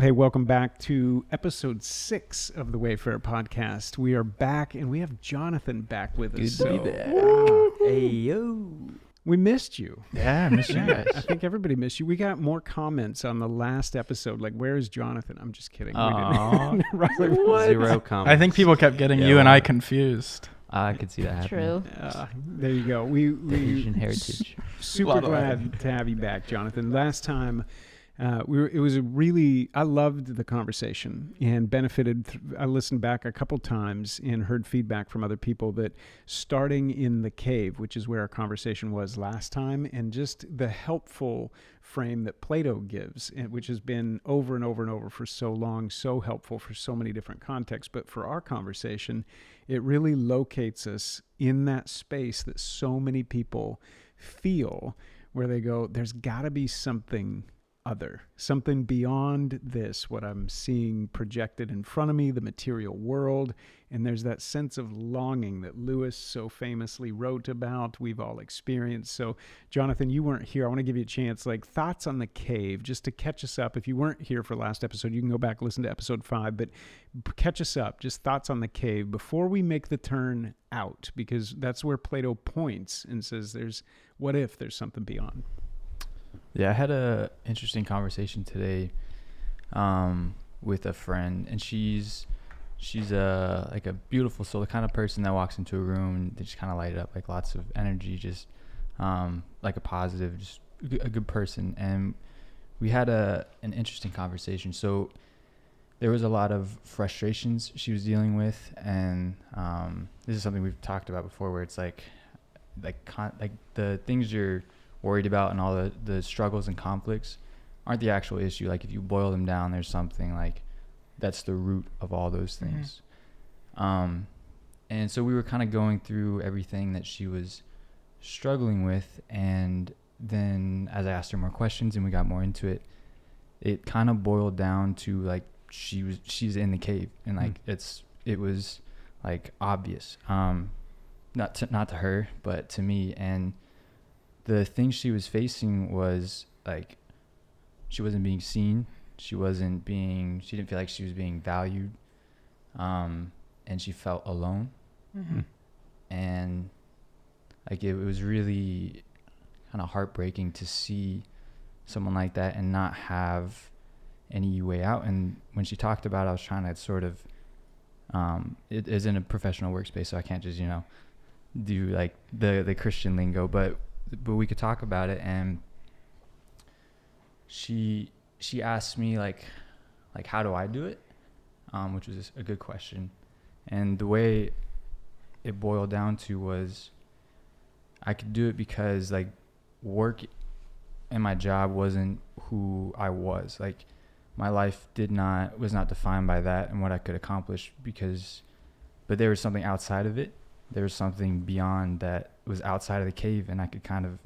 Hey, welcome back to episode 6 of the Wayfarer podcast. We are back, and we have Jonathan back with us. Good to be back. Hey, yo. We missed you. Yeah, I miss you guys. I think everybody missed you. We got more comments on the last episode, like, where is Jonathan? I'm just kidding. We didn't. Riley was- Zero comments. I think people kept getting you and I confused. I could see that happening. True. There you go. We Asian heritage. super Lot of glad to have you back, Jonathan. Last time, it was I loved the conversation and benefited. I listened back a couple times and heard feedback from other people that starting in the cave, which is where our conversation was last time, and just the helpful frame that Plato gives, which has been over and over and over for so long, so helpful for so many different contexts. But for our conversation, it really locates us in that space that so many people feel, where they go, there's got to be something other, something beyond this, what I'm seeing projected in front of me, the material world. And there's that sense of longing that Lewis so famously wrote about, we've all experienced. So Jonathan, you weren't here. I want to give you a chance, like thoughts on the cave, just to catch us up. If you weren't here for last episode, you can go back, listen to episode 5, but catch us up, just thoughts on the cave before we make the turn out, because that's where Plato points and says, what if there's something beyond? Yeah, I had a interesting conversation today with a friend, and she's like a beautiful soul, the kind of person that walks into a room and they just kind of light it up, like lots of energy, just like a positive, just a good person. And we had an interesting conversation. So there was a lot of frustrations she was dealing with, and this is something we've talked about before, where it's like the things you're worried about and all the struggles and conflicts aren't the actual issue. Like if you boil them down, there's something like that's the root of all those things. And so we were kind of going through everything that she was struggling with, and then as I asked her more questions and we got more into it, it kind of boiled down to like she's in the cave, and like it was like obvious, not to her but to me. And the thing she was facing was like she wasn't being seen, she didn't feel like she was being valued, and she felt alone. And like it was really kind of heartbreaking to see someone like that and not have any way out. And when she talked about it, I was trying to sort of it is in a professional workspace, so I can't just do like the Christian lingo, but we could talk about it. And she asked me like how do I do it, which was a good question. And the way it boiled down to was I could do it because like work and my job wasn't who I was. Like my life was not defined by that and what I could accomplish, but there was something outside of it. There was something beyond that was outside of the cave, and I could kind of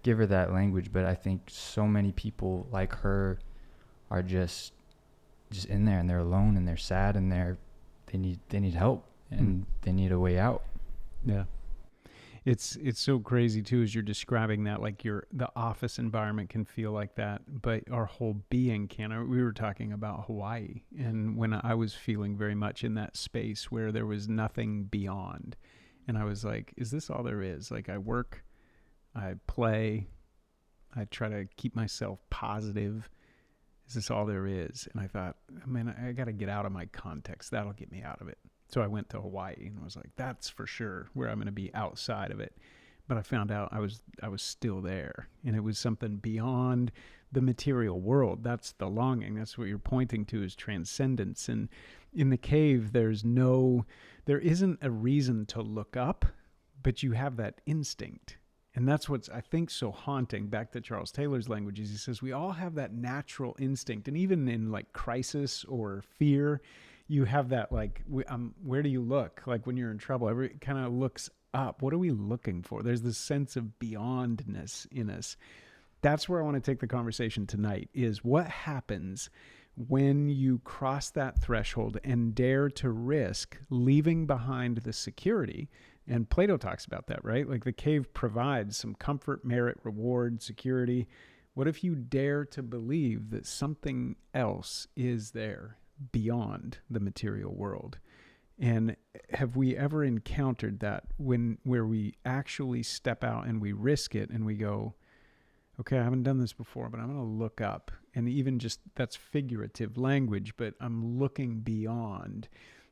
give her that language. But I think so many people like her are just in there, and they're alone, and they're sad, and they need help, and they need a way out. Yeah. It's so crazy too, as you're describing that, like the office environment can feel like that, but our whole being can. We were talking about Hawaii, and when I was feeling very much in that space where there was nothing beyond, and I was like, is this all there is? Like I work, I play, I try to keep myself positive. Is this all there is? And I thought, man, I got to get out of my context. That'll get me out of it. So I went to Hawaii and I was like, that's for sure where I'm going to be outside of it. But I found out I was still there, and it was something beyond the material world. That's the longing. That's what you're pointing to, is transcendence. And in the cave, there isn't a reason to look up, but you have that instinct. And that's what's, I think, so haunting. Back to Charles Taylor's language, is he says we all have that natural instinct. And even in like crisis or fear, you have that like, where do you look? Like when you're in trouble, everybody kind of looks up. What are we looking for? There's this sense of beyondness in us. That's where I want to take the conversation tonight, is what happens when you cross that threshold and dare to risk leaving behind the security. And Plato talks about that, right? Like the cave provides some comfort, merit, reward, security. What if you dare to believe that something else is there beyond the material world? And have we ever encountered that where we actually step out and we risk it and we go, okay, I haven't done this before, but I'm going to look up. And even just that's figurative language, but I'm looking beyond.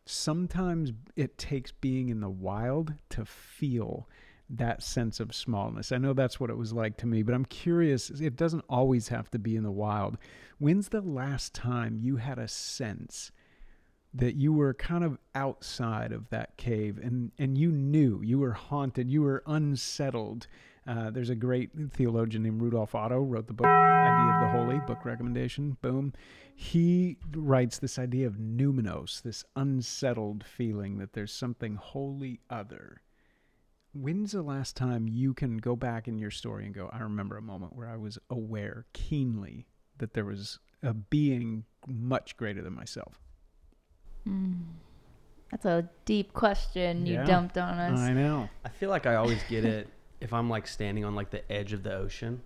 Sometimes it takes being in the wild to feel that sense of smallness. I know that's what it was like to me, but I'm curious, it doesn't always have to be in the wild. When's the last time you had a sense that you were kind of outside of that cave and you knew you were haunted, you were unsettled? There's a great theologian named Rudolf Otto, wrote the book, Idea of the Holy, book recommendation, boom. He writes this idea of numenos, this unsettled feeling that there's something wholly other. When's the last time you can go back in your story and go, I remember a moment where I was aware keenly that there was a being much greater than myself? That's a deep question you dumped on us. I know. I feel like I always get it if I'm like standing on like the edge of the ocean,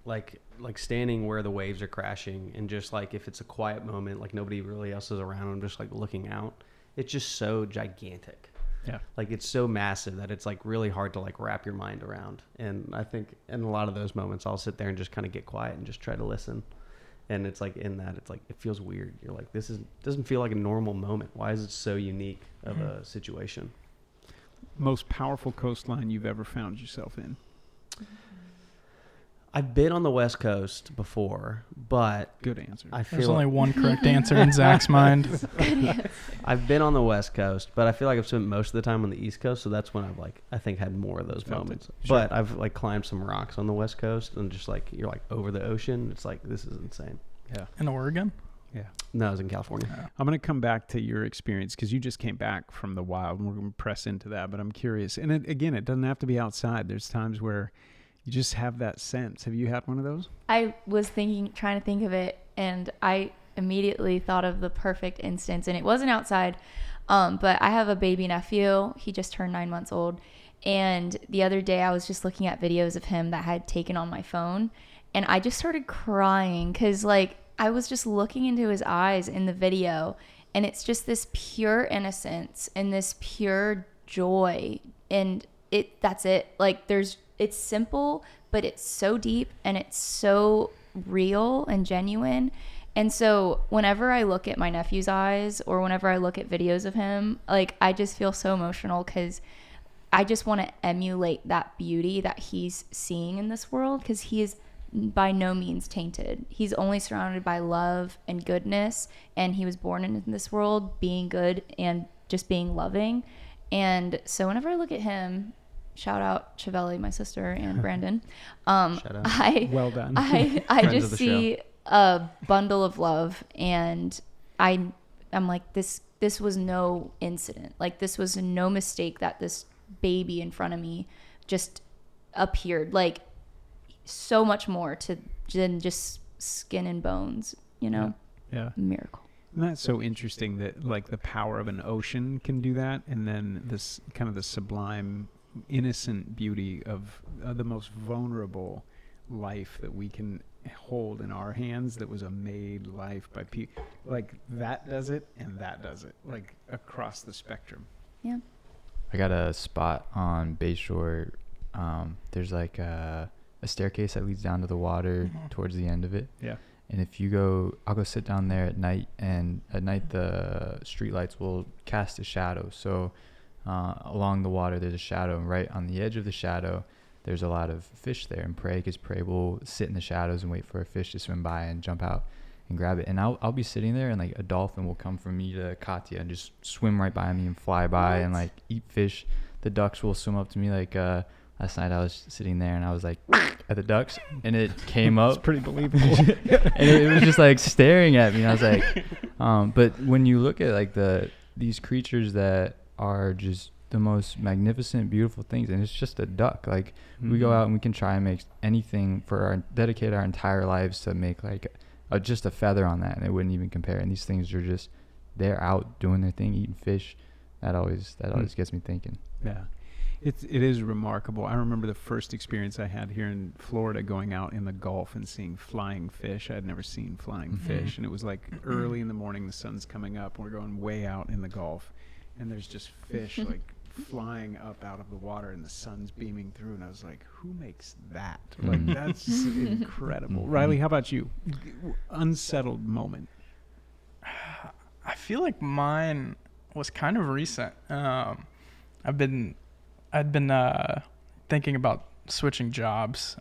like standing where the waves are crashing, and just like if it's a quiet moment, like nobody really else is around, I'm just like looking out. It's just so gigantic. Yeah. Like it's so massive that it's like really hard to like wrap your mind around. And I think in a lot of those moments, I'll sit there and just kind of get quiet and just try to listen. And it's like in that, it's like, it feels weird. You're like, doesn't feel like a normal moment. Why is it so unique of a situation? Most powerful coastline you've ever found yourself in? I've been on the West Coast before, but Good answer. I feel There's only one correct answer in Zach's mind. I've been on the West Coast, but I feel like I've spent most of the time on the East Coast, so that's when I've like I think had more of those Felt moments. it. Sure. But I've like climbed some rocks on the West Coast, and just like you're like over the ocean. It's like this is insane. Yeah. In Oregon? Yeah. No, I was in California. I'm going to come back to your experience because you just came back from the wild, and we're going to press into that. But I'm curious. And again, it doesn't have to be outside. There's times where you just have that sense. Have you had one of those? I was trying to think of it, and I immediately thought of the perfect instance, and it wasn't outside, but I have a baby nephew. He just turned 9 months old, and the other day I was just looking at videos of him that I had taken on my phone, and I just started crying because like I was just looking into his eyes in the video, and it's just this pure innocence and this pure joy, and that's it. Like it's simple, but it's so deep and it's so real and genuine. And so whenever I look at my nephew's eyes or whenever I look at videos of him, like I just feel so emotional because I just want to emulate that beauty that he's seeing in this world, because he is by no means tainted. He's only surrounded by love and goodness, and he was born into this world being good and just being loving. And so whenever I look at him, shout out Chevelle, my sister, and Brandon. Shout out. Well done. I Friends just of the see a bundle of love, and I'm like, this was no incident. Like this was no mistake that this baby in front of me just appeared. Like so much more than just skin and bones, you know? Yeah. Miracle. And that's so interesting that like the power of an ocean can do that, and then this kind of the sublime innocent beauty of the most vulnerable life that we can hold in our hands, that was a made life by people. Like that does it, and that does it, like across the spectrum. Yeah. I got a spot on Bayshore. There's like a staircase that leads down to the water towards the end of it. Yeah. And if you go, I'll go sit down there at night, and at night the streetlights will cast a shadow. So along the water there's a shadow, and right on the edge of the shadow there's a lot of fish there, and prey will sit in the shadows and wait for a fish to swim by and jump out and grab it. And I'll be sitting there, and like a dolphin will come from me to Katya and just swim right by me and fly by and like eat fish. The ducks will swim up to me. Like last night I was sitting there and I was like at the ducks, and it came up. It's pretty believable. And it was just like staring at me, and I was like but when you look at like these creatures that are just the most magnificent, beautiful things, and it's just a duck. Like we go out and we can try and make anything dedicate our entire lives to make like just a feather on that, and it wouldn't even compare. And these things are just, they're out doing their thing, eating fish. That always gets me thinking. Yeah. It is remarkable. I remember the first experience I had here in Florida, going out in the Gulf and seeing flying fish. I had never seen flying fish, and it was like early in the morning, the sun's coming up, and we're going way out in the Gulf, and there's just fish like flying up out of the water, and the sun's beaming through, and I was like, who makes that? Like, that's incredible. Riley, how about you? Unsettled moment. I feel like mine was kind of recent. I'd been thinking about switching jobs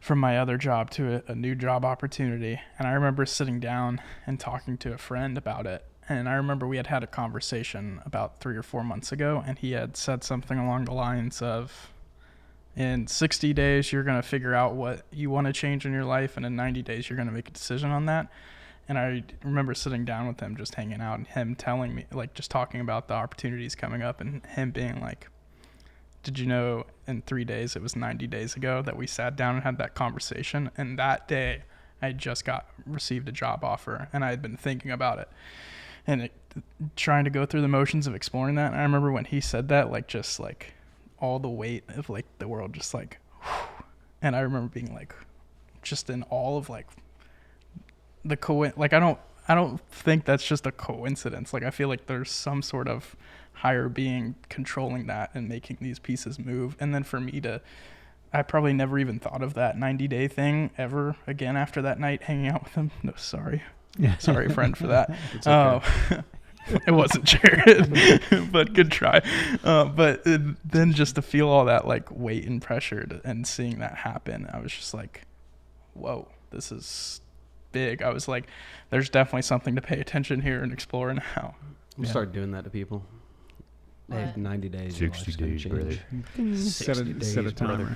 from my other job to a new job opportunity, and I remember sitting down and talking to a friend about it. And I remember we had a conversation about 3 or 4 months ago, and he had said something along the lines of, in 60 days, you're going to figure out what you want to change in your life, and in 90 days, you're going to make a decision on that. And I remember sitting down with him, just hanging out, and him telling me, like, just talking about the opportunities coming up, and him being like, did you know in 3 days, it was 90 days ago that we sat down and had that conversation? And that day, I just received a job offer, and I had been thinking about it. And trying to go through the motions of exploring that. And I remember when he said that, like, just like all the weight of like the world just like, whew. And I remember being like, just in all of like like, I don't think that's just a coincidence. Like, I feel like there's some sort of higher being controlling that and making these pieces move. And then for me I probably never even thought of that 90-day thing ever again after that night hanging out with him. No, sorry, friend, for that. It's okay. It wasn't Jared, but good try. But then just to feel all that like weight and pressure and seeing that happen, I was just like, whoa, this is big. I was like, there's definitely something to pay attention here and explore now. We'll start doing that to people. Hey, 90 days. 60 days, brother. Set a timer.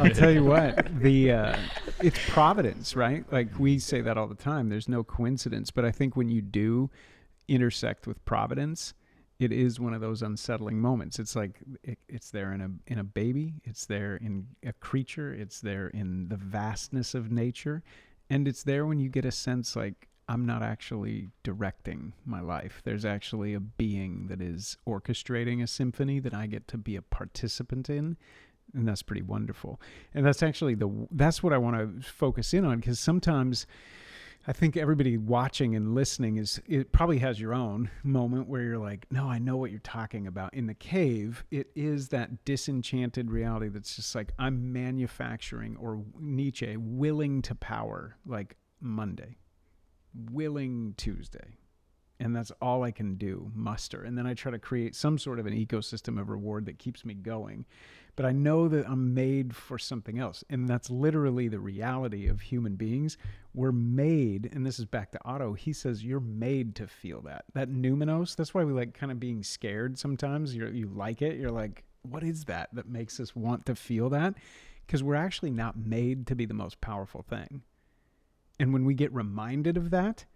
I'll tell you what, it's providence, right? Like, we say that all the time. There's no coincidence. But I think when you do intersect with providence, it is one of those unsettling moments. It's like it's there in a baby. It's there in a creature. It's there in the vastness of nature. And it's there when you get a sense like, I'm not actually directing my life. There's actually a being that is orchestrating a symphony that I get to be a participant in. And that's pretty wonderful. And that's actually that's what I want to focus in on, because sometimes I think everybody watching and listening it probably has your own moment where you're like, no, I know what you're talking about. In the cave, it is that disenchanted reality that's just like, I'm manufacturing, or Nietzsche, willing to power, like Monday, willing Tuesday. And that's all I can do, muster. And then I try to create some sort of an ecosystem of reward that keeps me going. But I know that I'm made for something else. And that's literally the reality of human beings. We're made, and this is back to Otto, he says, you're made to feel that. That numinous, that's why we like kind of being scared sometimes. You like it. You're like, what is that makes us want to feel that? Because we're actually not made to be the most powerful thing. And when we get reminded of that,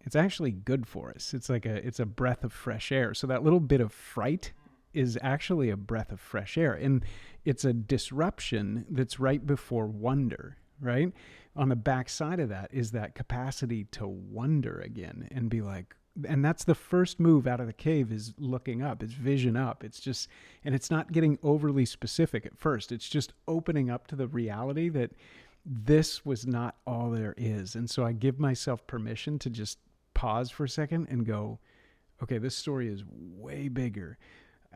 it's actually good for us. It's like it's a breath of fresh air. So that little bit of fright is actually a breath of fresh air. And it's a disruption that's right before wonder, right? On the backside of that is that capacity to wonder again and be like, and that's the first move out of the cave, is looking up, it's vision up. It's just, and it's not getting overly specific at first. It's just opening up to the reality that this was not all there is. And so I give myself permission to just pause for a second and go, okay, this story is way bigger.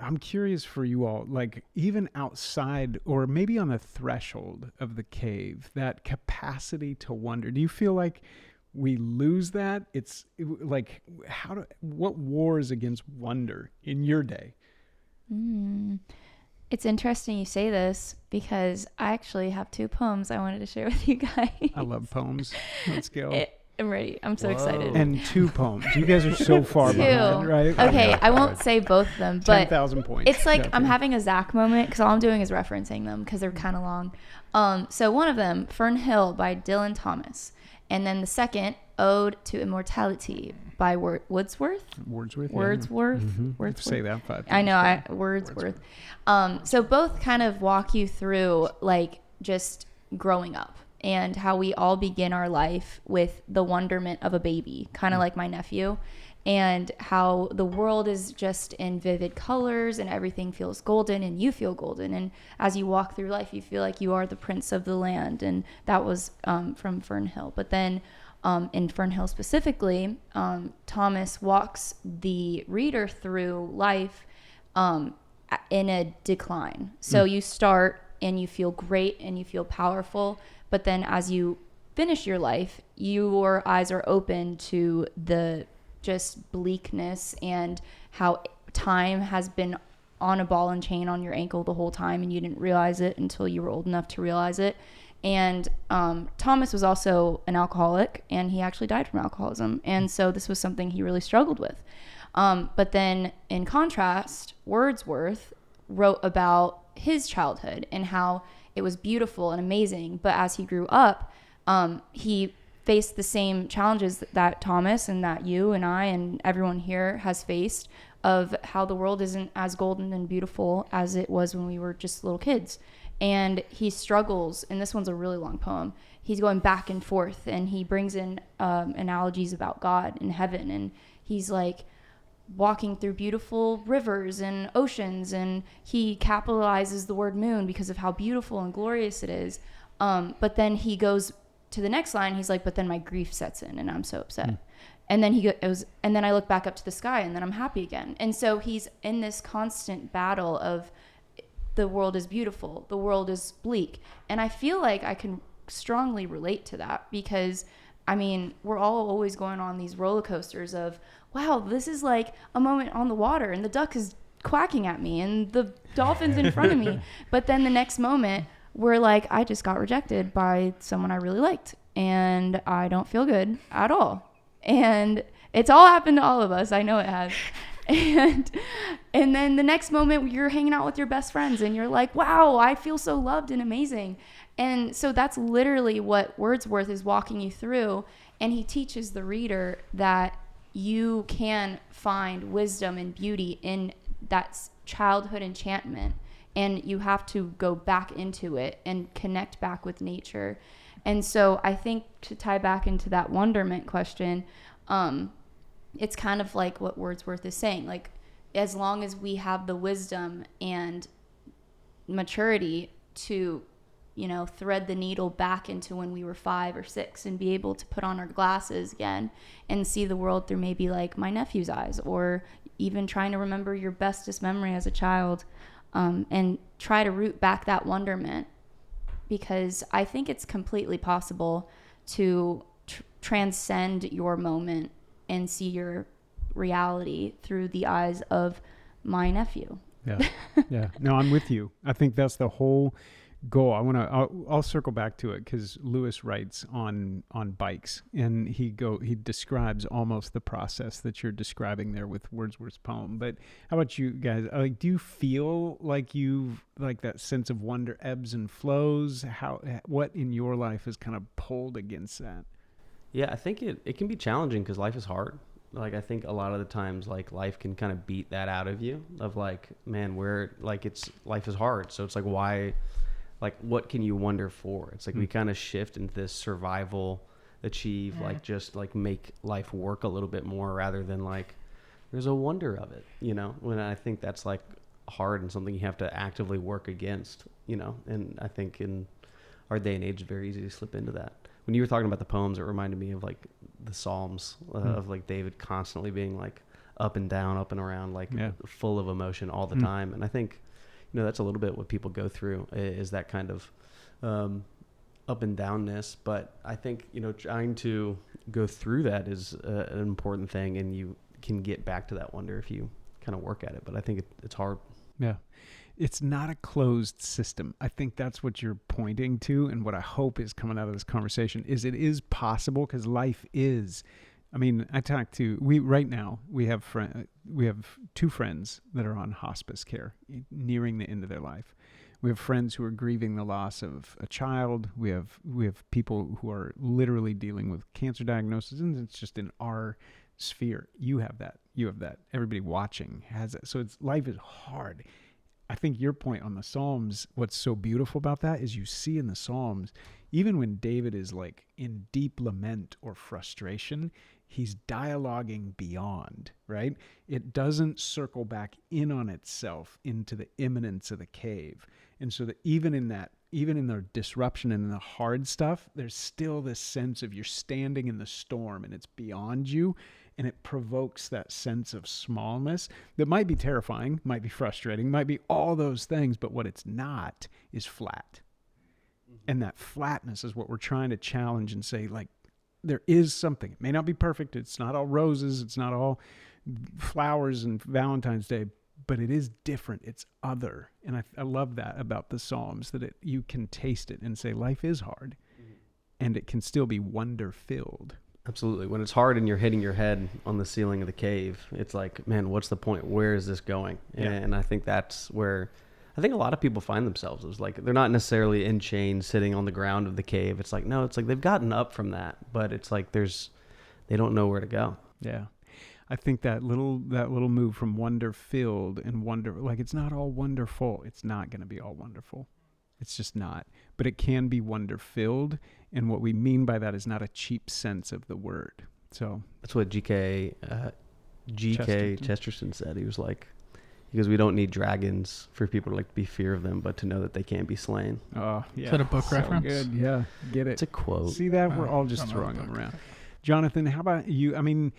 I'm curious for you all, like, even outside or maybe on the threshold of the cave, that capacity to wonder. Do you feel like we lose that? It's like, what wars against wonder in your day? It's interesting you say this, because I actually have 2 poems I wanted to share with you guys. I love poems. Let's go. I'm ready. I'm so excited. And 2 poems. You guys are so far behind, right? Okay, I won't say both of them, but 10,000 points. It's like I'm having a Zach moment, because all I'm doing is referencing them because they're kind of long. So one of them, Fern Hill by Dylan Thomas. And then the second, Ode to Immortality by Wordsworth. Wordsworth. Wordsworth. Say that 5 times. I know, Wordsworth. So both kind of walk you through like just growing up and how we all begin our life with the wonderment of a baby, kind of like my nephew. and how the world is just in vivid colors and everything feels golden and you feel golden. And as you walk through life, you feel like you are the prince of the land. And that was from Fernhill. But then in Fernhill specifically, Thomas walks the reader through life in a decline. So you start and you feel great and you feel powerful. But then as you finish your life, your eyes are open to the just bleakness and how time has been on a ball and chain on your ankle the whole time, and you didn't realize it until you were old enough to realize it. And Thomas was also an alcoholic, and he actually died from alcoholism. And so this was something he really struggled with. But then in contrast, Wordsworth wrote about his childhood and how it was beautiful and amazing. But as he grew up, he faced the same challenges that Thomas and that you and I and everyone here has faced, of how the world isn't as golden and beautiful as it was when we were just little kids. And he struggles, and this one's a really long poem. He's going back and forth, and he brings in analogies about God and heaven, and he's like walking through beautiful rivers and oceans, and he capitalizes the word moon because of how beautiful and glorious it is. But then he goes to the next line, he's like, but then my grief sets in and I'm so upset. And then and then I look back up to the sky and then I'm happy again. And so he's in this constant battle of the world is beautiful, the world is bleak. And I feel like I can strongly relate to that, because I mean, we're all always going on these roller coasters of, wow, this is like a moment on the water and the duck is quacking at me and the dolphin's in front of me. But then the next moment, we're like, I just got rejected by someone I really liked and I don't feel good at all. And it's all happened to all of us. I know it has. And then the next moment you're hanging out with your best friends and you're like, wow, I feel so loved and amazing. And so that's literally what Wordsworth is walking you through. And he teaches the reader that you can find wisdom and beauty in that childhood enchantment. And you have to go back into it and connect back with nature. And so I think, to tie back into that wonderment question, it's kind of like what Wordsworth is saying. Like, as long as we have the wisdom and maturity to, you know, thread the needle back into when we were 5 or 6 and be able to put on our glasses again and see the world through maybe like my nephew's eyes, or even trying to remember your bestest memory as a child, and try to root back that wonderment, because I think it's completely possible to transcend your moment and see your reality through the eyes of my nephew. Yeah. Yeah. No, I'm with you. I think that's the whole goal. I'll circle back to it, because Lewis writes on bikes, and he describes almost the process that you're describing there with Wordsworth's poem. But how about you guys? Like, do you feel like that sense of wonder ebbs and flows? What in your life is kind of pulled against that? Yeah, I think it can be challenging because life is hard. Like, I think a lot of the times, like, life can kind of beat that out of you, of like, man, life is hard. So it's like, why, like, what can you wonder for? It's like we kind of shift into this survival, achieve, like, just like make life work a little bit more, rather than like, there's a wonder of it, you know? When I think that's like hard and something you have to actively work against, you know? And I think in our day and age, it's very easy to slip into that. When you were talking about the poems, it reminded me of like the Psalms, of like David constantly being like up and down, up and around, like full of emotion all the time. And I think, you know, that's a little bit what people go through, is that kind of up and downness. But I think, you know, trying to go through that is an important thing, and you can get back to that wonder if you kind of work at it. But I think it's hard. Yeah. It's not a closed system. I think that's what you're pointing to, and what I hope is coming out of this conversation is it is possible, because life is. I mean, right now we have 2 friends that are on hospice care, nearing the end of their life. We have friends who are grieving the loss of a child. We have people who are literally dealing with cancer diagnosis, and it's just in our sphere. You have that. Everybody watching has it. So life is hard. I think your point on the Psalms, what's so beautiful about that is you see in the Psalms, even when David is like in deep lament or frustration, he's dialoguing beyond, right? It doesn't circle back in on itself into the imminence of the cave. And so that even in the disruption and in the hard stuff, there's still this sense of you're standing in the storm and it's beyond you, and it provokes that sense of smallness that might be terrifying, might be frustrating, might be all those things, but what it's not is flat. And that flatness is what we're trying to challenge and say, like, there is something. It may not be perfect. It's not all roses. It's not all flowers and Valentine's Day, but it is different. It's other. And I love that about the Psalms, that you can taste it and say life is hard, and it can still be wonder-filled. Absolutely. When it's hard and you're hitting your head on the ceiling of the cave, it's like, man, what's the point? Where is this going? Yeah. And I think that's where I think a lot of people find themselves. Is like they're not necessarily in chains sitting on the ground of the cave. It's like, no, it's like they've gotten up from that, but it's like they don't know where to go. Yeah. I think that little move from wonder-filled and wonder, like, it's not all wonderful. It's not going to be all wonderful. It's just not. But it can be wonder-filled, and what we mean by that is not a cheap sense of the word. So That's what G.K. Chesterton said. He was like, because we don't need dragons for people to like be fear of them, but to know that they can't be slain. oh yeah, Is that a book so reference? good. Yeah, get it. It's a quote. See that? We're all just Don't know throwing the them book. around. Jonathan, how about you? I mean,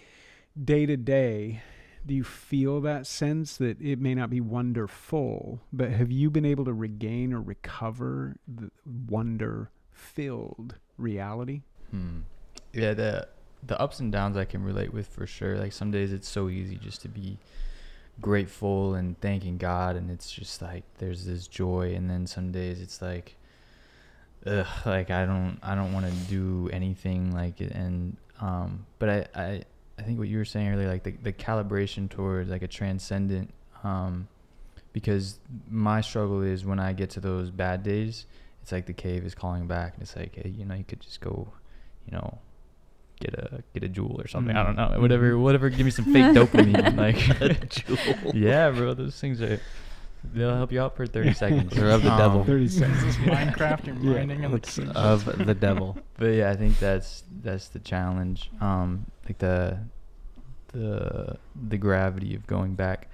day to day, do you feel that sense that it may not be wonderful, but have you been able to regain or recover the wonder-filled reality? Yeah, the ups and downs I can relate with for sure. Like some days it's so easy just to be grateful and thanking God, and it's just like there's this joy, and then some days it's like, ugh, like I don't want to do anything like it. And but I think what you were saying earlier, like the calibration towards like a transcendent, because my struggle is when I get to those bad days, it's like the cave is calling back, and it's like, hey, you could just go, get a jewel or something. I don't know, whatever. Give me some fake dopamine, like A jewel. yeah, bro. Those things they'll help you out for 30 seconds. They're of the devil. 30 This is seconds. Minecraft, you're mining in the It's cave. of the devil. But yeah, I think that's the challenge. Like the gravity of going back.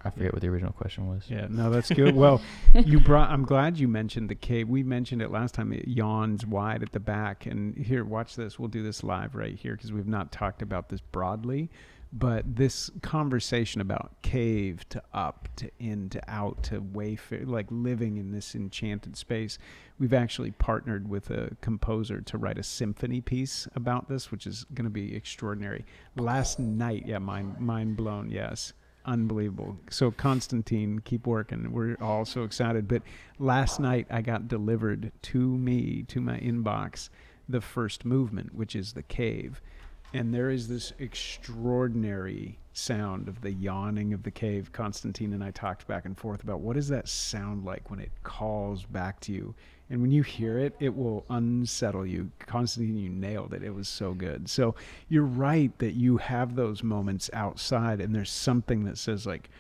I forget what the original question was. Yeah, no, that's good. Well, I'm glad you mentioned the cave. We mentioned it last time. It yawns wide at the back. And here, watch this. We'll do this live right here because we've not talked about this broadly. But this conversation about cave to up to in to out to wayfare, like living in this enchanted space, we've actually partnered with a composer to write a symphony piece about this, which is going to be extraordinary. Last night, yeah, mind blown, yes. Unbelievable. So Constantine, keep working. We're all so excited. But last night I got delivered to my inbox, the first movement, which is the cave. And there is this extraordinary sound of the yawning of the cave. Constantine and I talked back and forth about what does that sound like when it calls back to you. And when you hear it, it will unsettle you. Constantine, you nailed it. It was so good. So you're right that you have those moments outside, and there's something that says like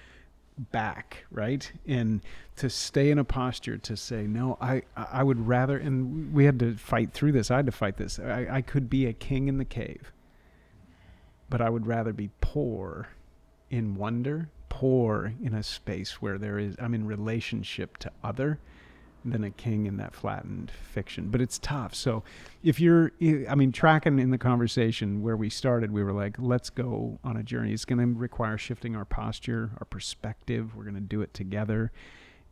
back, right? And to stay in a posture to say, no, I would rather, and we had to fight through this. I had to fight this. I could be a king in the cave, but I would rather be poor in wonder, poor in a space where I'm in relationship to other, than a king in that flattened fiction. But it's tough. So if tracking in the conversation where we started, we were like, let's go on a journey. It's going to require shifting our posture, our perspective. We're going to do it together.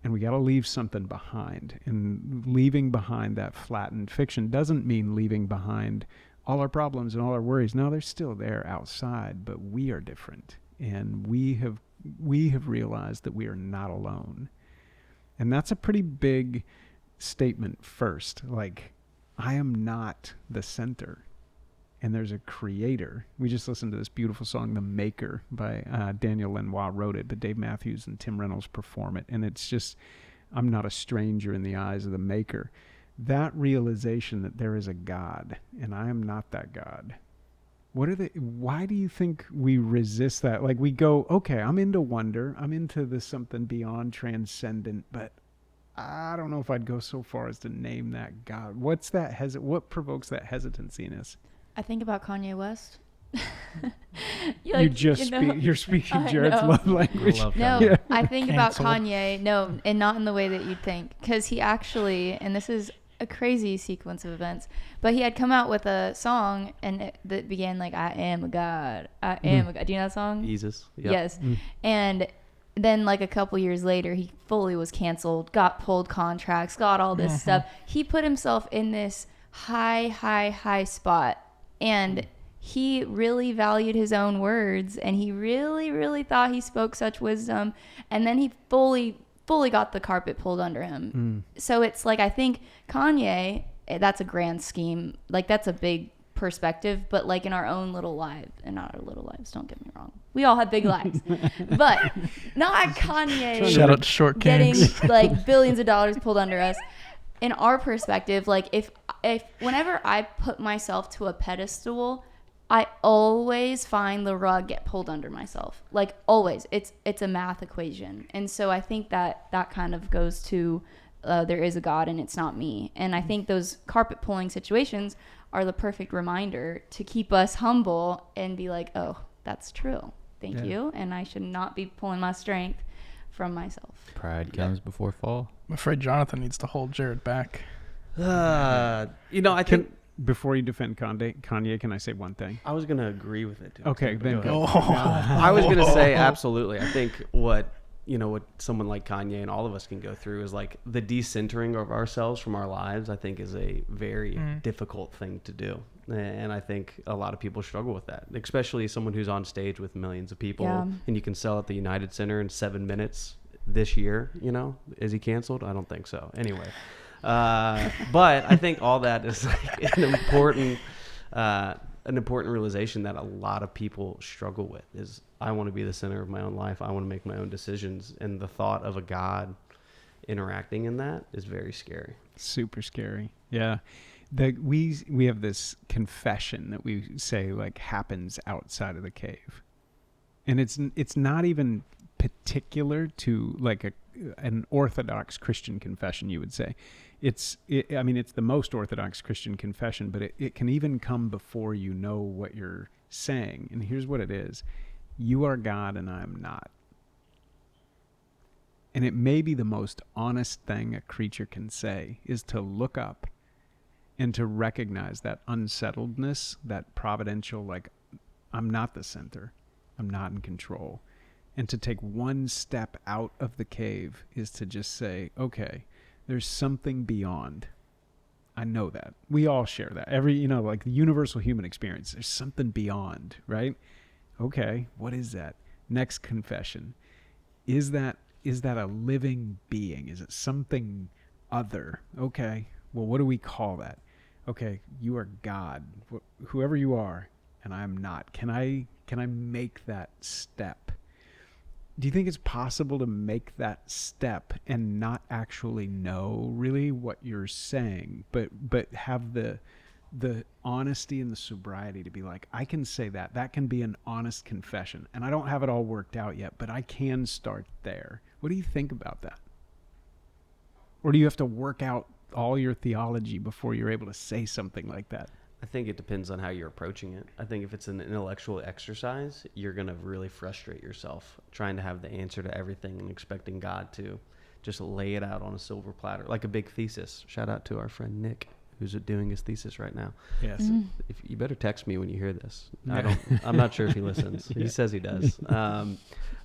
And we got to leave something behind. And leaving behind that flattened fiction doesn't mean leaving behind all our problems and all our worries. No, they're still there outside, but we are different. And we have realized that we are not alone. And that's a pretty big statement first. Like, I am not the center. And there's a creator. We just listened to this beautiful song, The Maker, by Daniel Lanois wrote it, but Dave Matthews and Tim Reynolds perform it. And it's just, I'm not a stranger in the eyes of the Maker. That realization that there is a God, and I am not that God. Why do you think we resist that? Like we go, okay, I'm into wonder. I'm into this something beyond transcendent, but I don't know if I'd go so far as to name that God. What's that? What provokes that hesitancy in us? I think about Kanye West. You're speaking Jared's know. love language. I love No, Kanye. I think about Canceled. Kanye. No, and not in the way that you'd think, because he actually, and this is a crazy sequence of events, but he had come out with a song and that began like, "I am a god, I am a god." Do you know that song? Jesus. Yep. Yes. And then like a couple years later, he fully was canceled, got pulled contracts, got all this stuff. He put himself in this high spot, and he really valued his own words, and he really thought he spoke such wisdom, and then he fully got the carpet pulled under him. So it's like, I think Kanye, that's a grand scheme, like that's a big perspective, but like in our own little lives, and not our little lives, don't get me wrong, we all have big lives, but not Kanye Shout out to Short getting Kings. like billions of dollars pulled under us. In our perspective, like if whenever I put myself to a pedestal, I always find the rug get pulled under myself. Like always, it's a math equation, and so I think that kind of goes to there is a God and it's not me. And I think those carpet pulling situations are the perfect reminder to keep us humble and be like, oh, that's true. Thank you, and I should not be pulling my strength from myself. Pride comes before fall. I'm afraid Jonathan needs to hold Jared back. I think Before you defend Kanye, can I say one thing? I was going to agree with it. Too. Okay, then Go go. ahead. I was going to say absolutely. I think what someone like Kanye and all of us can go through is like the decentering of ourselves from our lives. I think is a very difficult thing to do, and I think a lot of people struggle with that, especially someone who's on stage with millions of people, and you can sell at the United Center in 7 minutes this year. Is he canceled? I don't think so. Anyway. But I think all that is like an important realization that a lot of people struggle with is I want to be the center of my own life. I want to make my own decisions. And the thought of a God interacting in that is very scary. Super scary. Yeah. We have this confession that we say like happens outside of the cave. And it's not even particular to like an Orthodox Christian confession, you would say. It's the most Orthodox Christian confession, but it can even come before you know what you're saying. And here's what it is. You are God and I am not. And it may be the most honest thing a creature can say is to look up and to recognize that unsettledness, that providential, like, I'm not the center. I'm not in control. And to take one step out of the cave is to just say, okay, there's something beyond. I know that. We all share that. Like the universal human experience, there's something beyond, right? Okay, what is that? Next confession. Is that a living being? Is it something other? Okay, well, what do we call that? Okay, you are God, whoever you are, and I am not. Can I make that step? Do you think it's possible to make that step and not actually know really what you're saying, but have the honesty and the sobriety to be like, I can say that can be an honest confession, and I don't have it all worked out yet, but I can start there. What do you think about that? Or do you have to work out all your theology before you're able to say something like that? I think it depends on how you're approaching it. I think if it's an intellectual exercise, you're going to really frustrate yourself trying to have the answer to everything and expecting God to just lay it out on a silver platter, like a big thesis. Shout out to our friend Nick, who's doing his thesis right now. Yes. If you better text me when you hear this. I'm not sure if he listens. He says he does.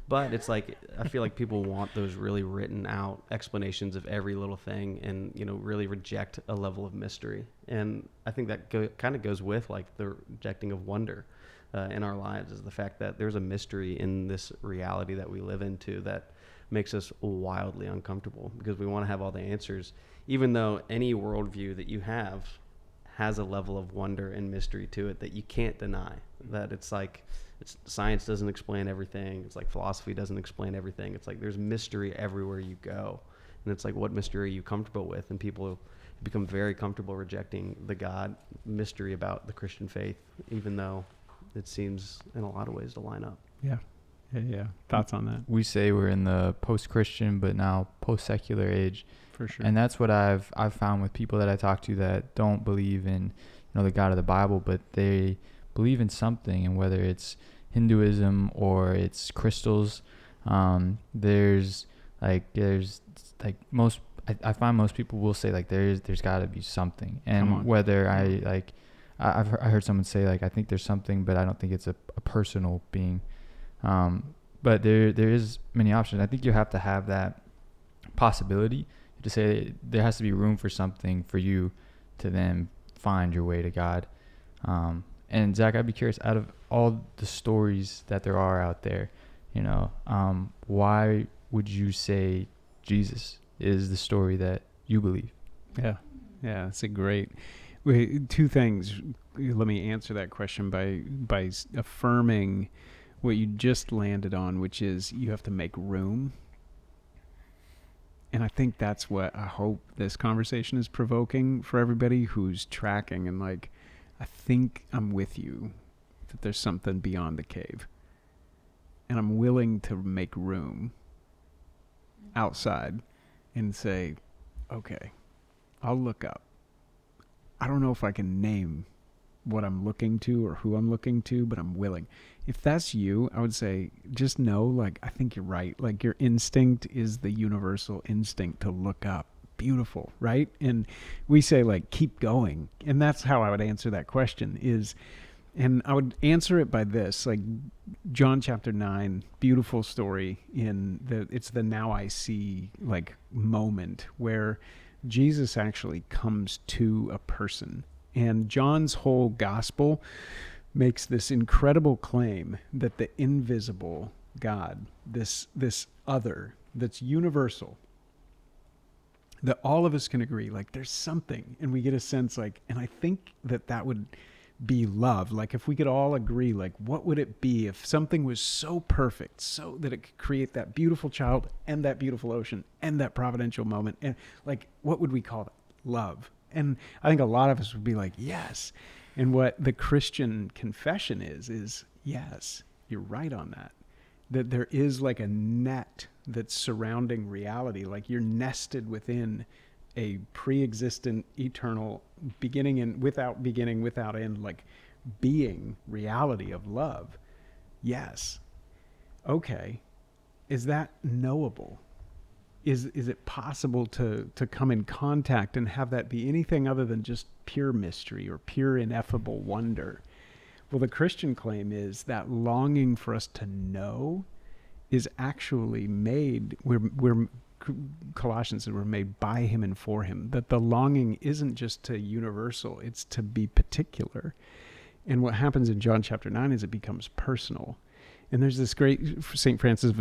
But it's like, I feel like people want those really written out explanations of every little thing and, really reject a level of mystery. And I think that kind of goes with like the rejecting of wonder in our lives, is the fact that there's a mystery in this reality that we live into that makes us wildly uncomfortable because we want to have all the answers, even though any worldview that you have has a level of wonder and mystery to it that you can't deny. That it's like, science doesn't explain everything. It's like philosophy doesn't explain everything. It's like there's mystery everywhere you go. And it's like, what mystery are you comfortable with? And people become very comfortable rejecting the God mystery about the Christian faith, even though it seems in a lot of ways to line up. Yeah. Thoughts on that? We say we're in the post-Christian, but now post-secular age. For sure. And that's what I've found with people that I talk to that don't believe in the God of the Bible, but they believe in something, and whether it's Hinduism or it's crystals, there's most, I find most people will say like there's got to be something, and whether I heard someone say like I think there's something, but I don't think it's a personal being, but there is many options. I think you have to have that possibility to say there has to be room for something for you to then find your way to God. And Zach, I'd be curious, out of all the stories that there are out there, why would you say Jesus is the story that you believe? Yeah, that's a great. Wait, two things. Let me answer that question by affirming what you just landed on, which is you have to make room. And I think that's what I hope this conversation is provoking for everybody who's tracking and like, I think I'm with you that there's something beyond the cave. And I'm willing to make room outside and say, okay, I'll look up. I don't know if I can name what I'm looking to or who I'm looking to, but I'm willing. If that's you, I would say, just know, like, I think you're right. Like, your instinct is the universal instinct to look up. Beautiful, right? And we say, like, keep going. And that's how I would answer that question is, and I would answer it by this, like John chapter 9, beautiful story it's the now I see like moment where Jesus actually comes to a person. And John's whole gospel makes this incredible claim that the invisible God, this other that's universal, that all of us can agree, like there's something, and we get a sense like, and I think that would be love. Like if we could all agree, like what would it be if something was so perfect, so that it could create that beautiful child and that beautiful ocean and that providential moment, and like what would we call that? Love. And I think a lot of us would be like, yes. And what the Christian confession is yes, you're right on that. That there is like a net that's surrounding reality, like you're nested within a pre-existent, eternal, beginning, without end, like being reality of love. Yes. Okay. Is that knowable? Is it possible to come in contact and have that be anything other than just pure mystery or pure ineffable wonder? Well, the Christian claim is that longing for us to know is actually made, we're Colossians said we're made by him and for him, that the longing isn't just to universal, it's to be particular. And what happens in John chapter 9 is it becomes personal. And there's this great St. Francis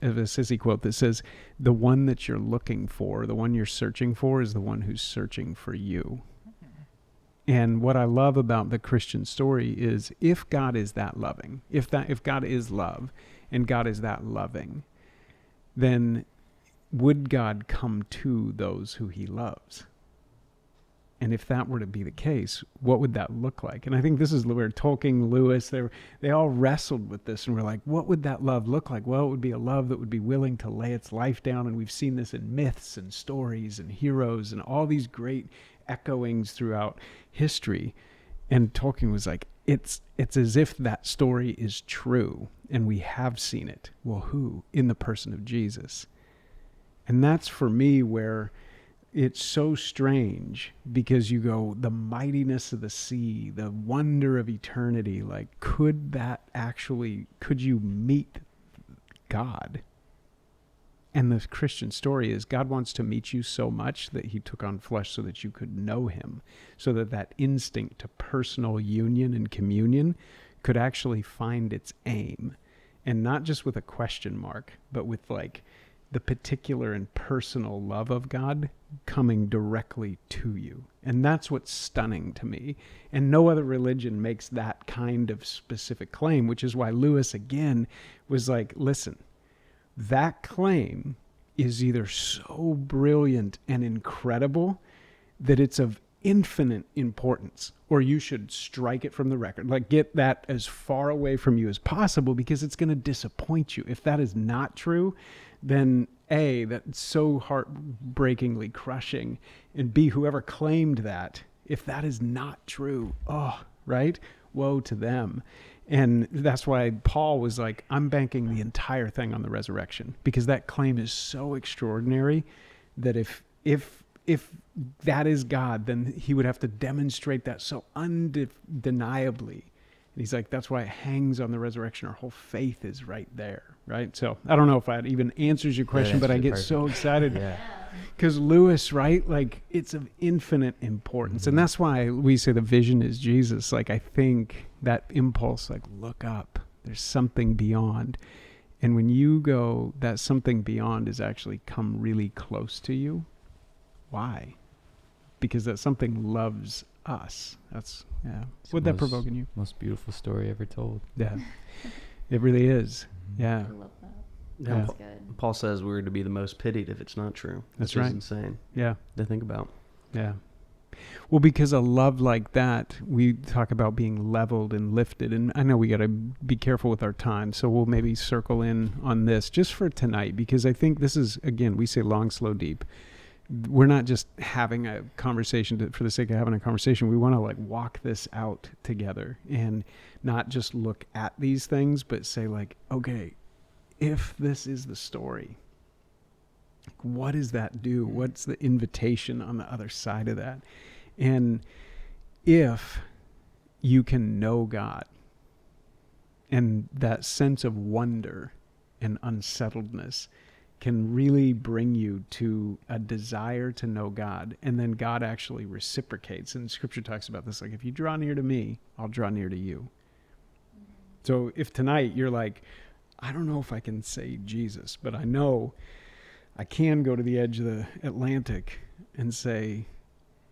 of Assisi quote that says, the one that you're looking for, the one you're searching for, is the one who's searching for you. And what I love about the Christian story is if God is that loving, if God is love and God is that loving, then would God come to those who he loves? And if that were to be the case, what would that look like? And I think this is where Tolkien, Lewis, they all wrestled with this and were like, what would that love look like? Well, it would be a love that would be willing to lay its life down. And we've seen this in myths and stories and heroes and all these great echoings throughout history. And Tolkien was like, it's as if that story is true and we have seen it. Well, who? In the person of Jesus. And that's for me where it's so strange, because you go, the mightiness of the sea, the wonder of eternity, like could you meet God? And the Christian story is God wants to meet you so much that he took on flesh so that you could know him, so that instinct to personal union and communion could actually find its aim, and not just with a question mark, but with like the particular and personal love of God coming directly to you. And that's what's stunning to me. And no other religion makes that kind of specific claim, which is why Lewis again was like, listen, that claim is either so brilliant and incredible that it's of infinite importance, or you should strike it from the record. Like, get that as far away from you as possible, because it's going to disappoint you. If that is not true, then A, that's so heartbreakingly crushing, and B, whoever claimed that If that is not true, right? Woe to them. And that's why Paul was like, I'm banking the entire thing on the resurrection, because that claim is so extraordinary that if that is God, then he would have to demonstrate that so undeniably. And he's like, that's why it hangs on the resurrection. Our whole faith is right there, right? So I don't know if that even answers your question, but I get so excited. Yeah. Because Lewis, right? Like, it's of infinite importance. Mm-hmm. And that's why we say the vision is Jesus. Like, I think that impulse, like, look up. There's something beyond. And when you go, that something beyond is actually come really close to you. Why? Because that something loves us. That's, yeah. What'd that provoke in you? Most beautiful story ever told. Yeah. It really is. Yeah. I love that. Yeah. That's good. Paul says we're to be the most pitied if it's not true. That's Which right. is insane Yeah. to think about. Yeah. Well, because a love like that, we talk about being leveled and lifted. And I know we got to be careful with our time. So we'll maybe circle in on this just for tonight, because I think this is, again, we say long, slow, deep. We're not just having a conversation for the sake of having a conversation. We want to like walk this out together and not just look at these things, but say like, okay, if this is the story, what does that do? What's the invitation on the other side of that? And if you can know God and that sense of wonder and unsettledness can really bring you to a desire to know God, and then God actually reciprocates. And Scripture talks about this, like, if you draw near to me, I'll draw near to you. So if tonight you're like, I don't know if I can say Jesus, but I know I can go to the edge of the Atlantic and say,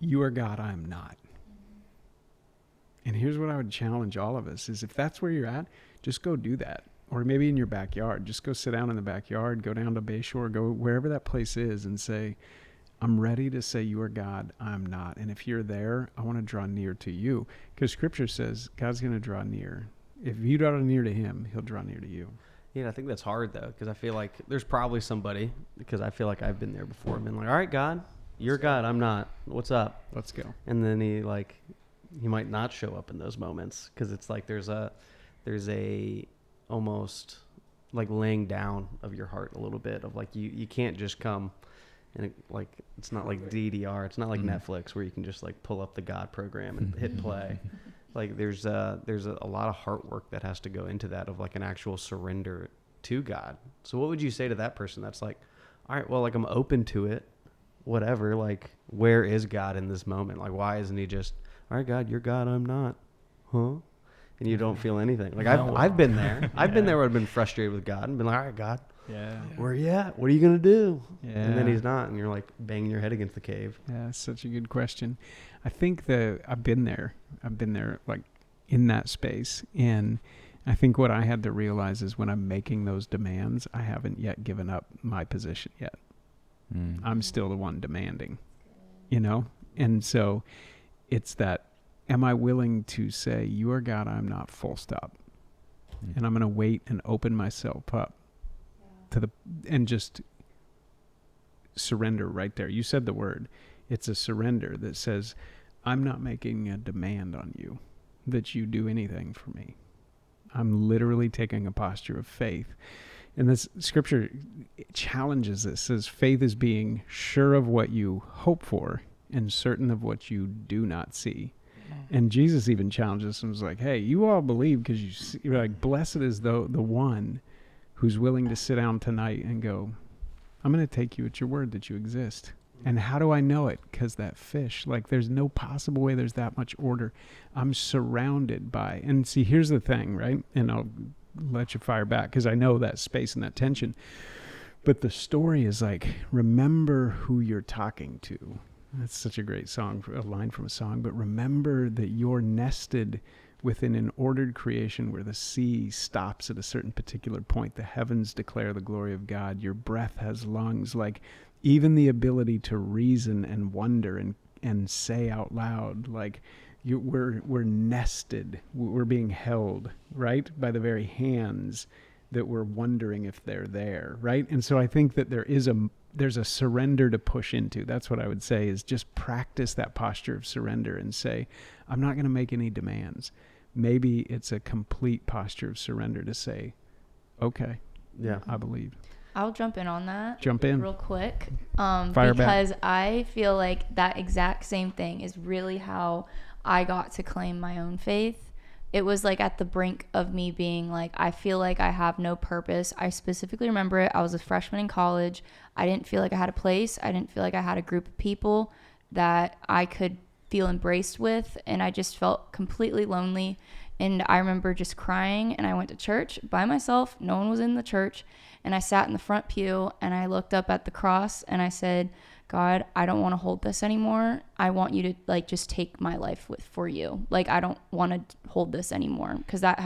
you are God, I am not. And here's what I would challenge all of us is, if that's where you're at, just go do that. Or maybe in your backyard, just go sit down in the backyard, go down to Bayshore, go wherever that place is and say, I'm ready to say you are God, I'm not. And if you're there, I want to draw near to you. Because Scripture says God's going to draw near. If you draw near to him, he'll draw near to you. Yeah, I think that's hard though, because I feel like there's probably somebody, because I feel like I've been there before, been like, all right, God, you're God, I'm not. What's up? Let's go. And then he might not show up in those moments, because it's like there's a almost like laying down of your heart a little bit of like you can't just come and it's not like DDR, it's not like Netflix where you can just like pull up the God program and hit play. Like there's a lot of heart work that has to go into that, of like an actual surrender to God. So what would you say to that person that's like, all right, well, like I'm open to it, whatever, like where is God in this moment? Like why isn't he just, all right, God, you're God, I'm not, huh? And you don't feel anything. Like I've been there. I've been there where I've been frustrated with God and been like, all right, God, where are you at? What are you going to do? Yeah. And then he's not. And you're like banging your head against the cave. Yeah, that's such a good question. I think I've been there like in that space. And I think what I had to realize is when I'm making those demands, I haven't yet given up my position yet. I'm still the one demanding, And so it's that, am I willing to say, you are God, I'm not, full stop. And I'm going to wait and open myself up and just surrender right there. You said the word. It's a surrender that says, I'm not making a demand on you that you do anything for me. I'm literally taking a posture of faith. And this Scripture challenges this. It says faith is being sure of what you hope for and certain of what you do not see. And Jesus even challenged us and was like, hey, you all believe because you see, like, blessed is the one who's willing to sit down tonight and go, I'm going to take you at your word that you exist. And how do I know it? Because that fish, like there's no possible way there's that much order. I'm surrounded by, and see, here's the thing, right? And I'll let you fire back because I know that space and that tension. But the story is like, remember who you're talking to. That's such a great song, a line from a song. But remember that you're nested within an ordered creation where the sea stops at a certain particular point. The heavens declare the glory of God. Your breath has lungs. Like even the ability to reason and wonder and say out loud, like we're nested. We're being held, right, by the very hands that we're wondering if they're there, right? And so I think that there is there's a surrender to push into. That's what I would say, is just practice that posture of surrender and say, I'm not going to make any demands. Maybe it's a complete posture of surrender to say, okay, Yeah. I believe. I'll jump in on that. Jump in. Real quick. Fire because back. I feel like that exact same thing is really how I got to claim my own faith. It was like at the brink of me being like, I feel like I have no purpose. I specifically remember it. I was a freshman in college. I didn't feel like I had a place. I didn't feel like I had a group of people that I could feel embraced with. And I just felt completely lonely. And I remember just crying, and I went to church by myself. No one was in the church. And I sat in the front pew, and I looked up at the cross, and I said, God, I don't want to hold this anymore. I want you to like just take my life for you. Like, I don't want to hold this anymore, because that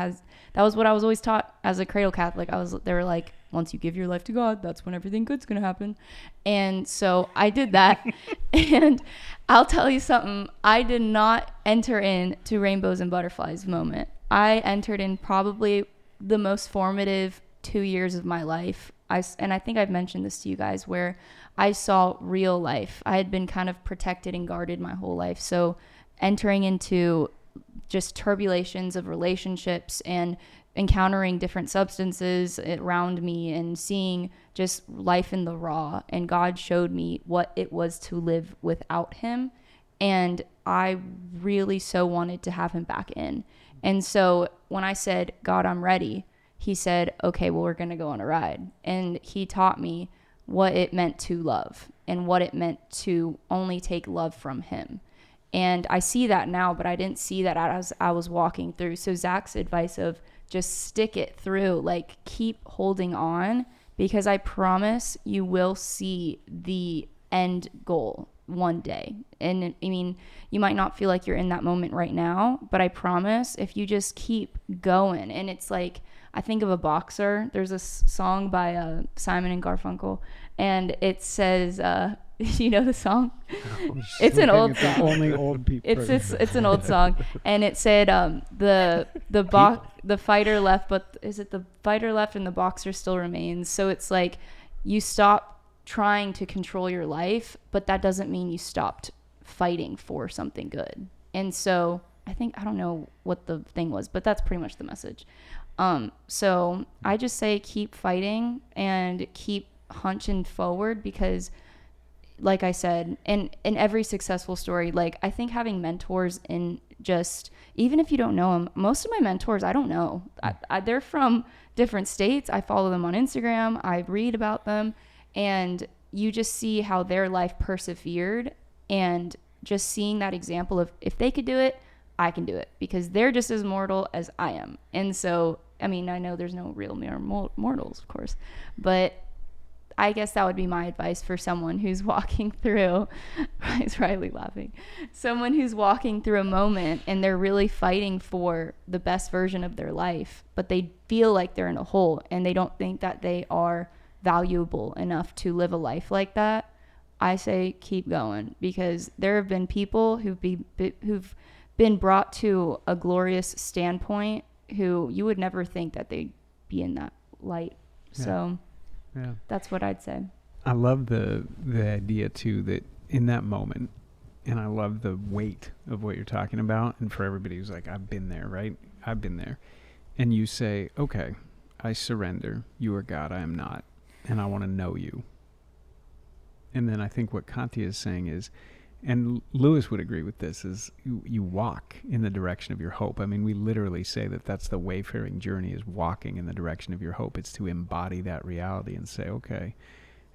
was what I was always taught as a cradle Catholic. They were like, once you give your life to God, that's when everything good's going to happen. And so I did that. And I'll tell you something. I did not enter into Rainbows and Butterflies moment. I entered in probably the most formative 2 years of my life. And I think I've mentioned this to you guys, where I saw real life. I had been kind of protected and guarded my whole life. So entering into just turbulations of relationships and encountering different substances around me and seeing just life in the raw, and God showed me what it was to live without him, and I really so wanted to have him back in. And so when I said, God, I'm ready, he said, okay, well, we're going to go on a ride. And he taught me what it meant to love and what it meant to only take love from him. And I see that now, but I didn't see that as I was walking through. So Zach's advice of just stick it through, like keep holding on, because I promise you will see the end goal one day. And I mean, you might not feel like you're in that moment right now, but I promise if you just keep going. And it's like, I think of a boxer. There's a song by Simon and Garfunkel, and it says, you know the song? It's an old song. Only old people. It's an old song, and it said the fighter left, but is it the fighter left and the boxer still remains? So it's like you stop trying to control your life, but that doesn't mean you stopped fighting for something good. And so I don't know what the thing was, but that's pretty much the message. So I just say keep fighting and keep hunching forward, because like I said, in every successful story, like I think having mentors, in just, even if you don't know them, most of my mentors, I don't know. They're from different states. I follow them on Instagram. I read about them, and you just see how their life persevered, and just seeing that example of if they could do it, I can do it, because they're just as mortal as I am. And so, I mean, I know there's no real mere mortals, of course, but I guess that would be my advice for someone who's walking through, is Riley laughing? Someone who's walking through a moment and they're really fighting for the best version of their life, but they feel like they're in a hole and they don't think that they are valuable enough to live a life like that. I say keep going, because there have been people who've been brought to a glorious standpoint who you would never think that they'd be in that light. Yeah. So Yeah. that's what I'd say. I love the idea too, that in that moment, and I love the weight of what you're talking about. And for everybody who's like, I've been there, right? I've been there. And you say, okay, I surrender. You are God, I am not. And I want to know you. And then I think what Kantia is saying is, and Lewis would agree with this, is you walk in the direction of your hope. I mean, we literally say that that's the wayfaring journey, is walking in the direction of your hope. It's to embody that reality and say, okay.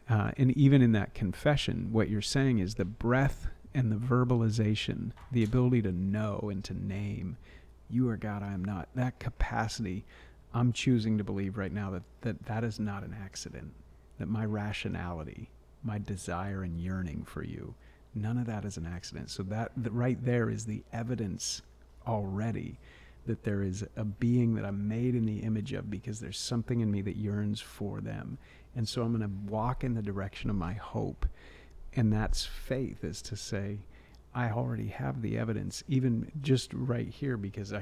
And even in that confession, what you're saying is the breath and the verbalization, the ability to know and to name, you are God, I am not. That capacity, I'm choosing to believe right now that is not an accident, that my rationality, my desire and yearning for you, none of that is an accident. So that right there is the evidence already that there is a being that I'm made in the image of, because there's something in me that yearns for them. And so I'm going to walk in the direction of my hope. And that's faith, is to say, I already have the evidence, even just right here, because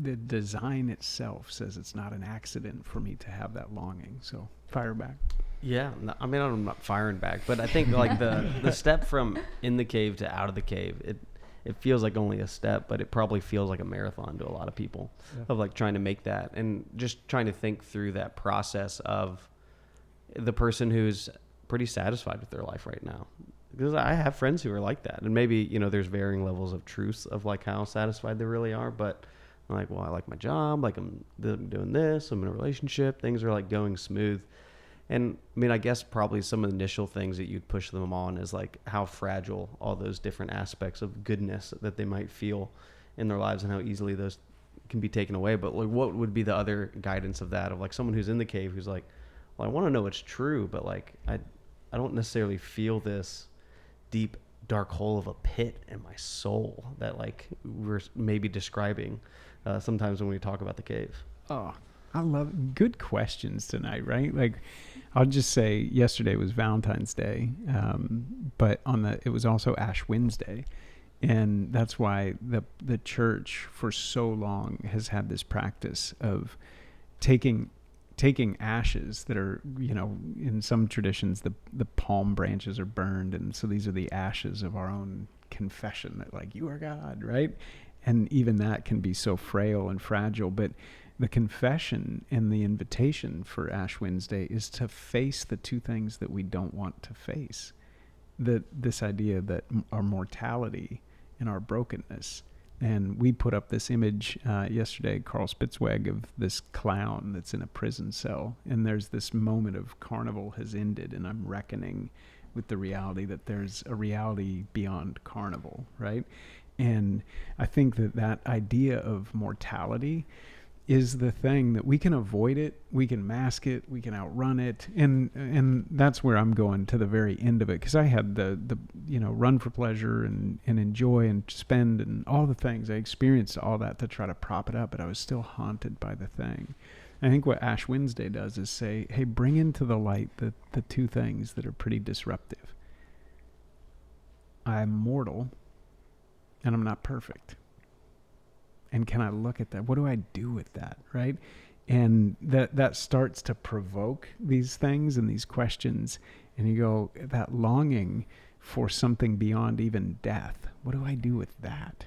the design itself says it's not an accident for me to have that longing. So fire back. Yeah, no, I mean, I'm not firing back, but I think like the step from in the cave to out of the cave, it feels like only a step, but it probably feels like a marathon to a lot of people of like trying to make that and just trying to think through that process of the person who's pretty satisfied with their life right now. Because I have friends who are like that, and maybe, you know, there's varying levels of truth of like how satisfied they really are, but I'm like, well, I like my job, like I'm doing this, I'm in a relationship, things are like going smooth. And I mean, I guess probably some of the initial things that you'd push them on is like how fragile all those different aspects of goodness that they might feel in their lives and how easily those can be taken away. But like, what would be the other guidance of that, of like someone who's in the cave who's like, well, I want to know it's true, but like I don't necessarily feel this deep dark hole of a pit in my soul that like we're maybe describing sometimes when we talk about the cave. Oh, I love good questions tonight, right? Like, I'll just say yesterday was Valentine's Day, but it was also Ash Wednesday, and that's why the church for so long has had this practice of taking ashes that are, you know, in some traditions the palm branches are burned, and so these are the ashes of our own confession that like you are God, right? And even that can be so frail and fragile, but the confession and the invitation for Ash Wednesday is to face the two things that we don't want to face. This idea that our mortality and our brokenness. And we put up this image yesterday, Carl Spitzweg, of this clown that's in a prison cell. And there's this moment of carnival has ended, and I'm reckoning with the reality that there's a reality beyond carnival, right? And I think that idea of mortality is the thing that we can avoid it, we can mask it, we can outrun it, and that's where I'm going to the very end of it, because I had the you know, run for pleasure and enjoy and spend and all the things. I experienced all that to try to prop it up, but I was still haunted by the thing. I think what Ash Wednesday does is say, hey, bring into the light the two things that are pretty disruptive. I'm mortal, and I'm not perfect. And can I look at that? What do I do with that, right? And that starts to provoke these things and these questions. And you go, that longing for something beyond even death, what do I do with that?